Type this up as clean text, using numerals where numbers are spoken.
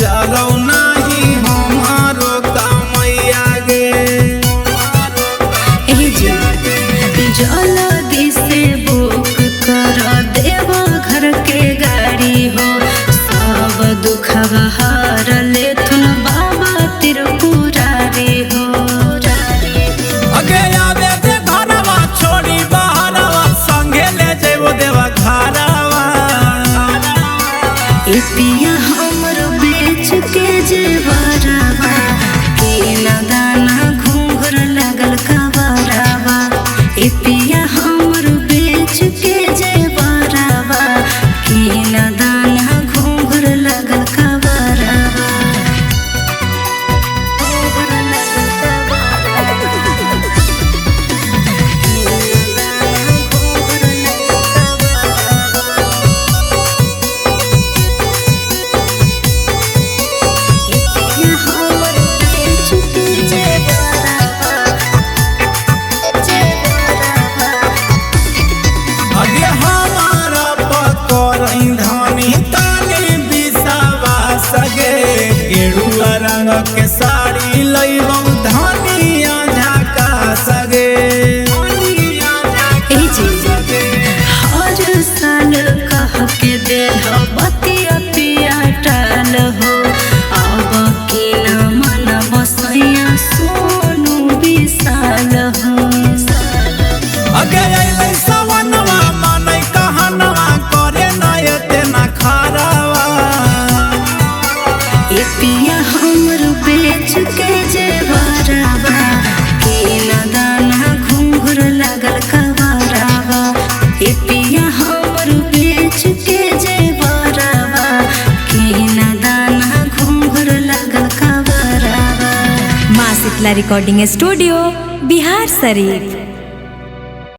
चलो नहीं हमारो कमैया गे जल्दी से बुक कर देव घर के गाड़ी हो सब दुखवा हार ले थुन बाबा त्रिपुरारी हो अगे आवे दे घरवा छोड़ी बाहरवा संगे ले जेबो देवा घरवा ए पिया हमर बेच के जेवरवा के न दाना घूंघर लगल कवरवा ए पिया हमर बेच के जेवरवा के न दाना घूंघर लगल कवरवा घूंघर लगल कवरवा रंग के साड़ी लइबौ धनिया झाका सगे हर साल कह के दे बतिया पिया टाल हो अब के न मन बसैया सोनू विशाल हो अगे अइलै सवनवा मानै कहनवा करे न एते न खरावा ए पिया हमर बेच के जेवरवा के न दाना घूंघर लगल कवरवा ए पिया हमर बेच के जेवरवा के न दाना घूंघर लगल कवरवा। माँ शीतला रिकॉर्डिंग स्टूडियो बिहार शरीफ।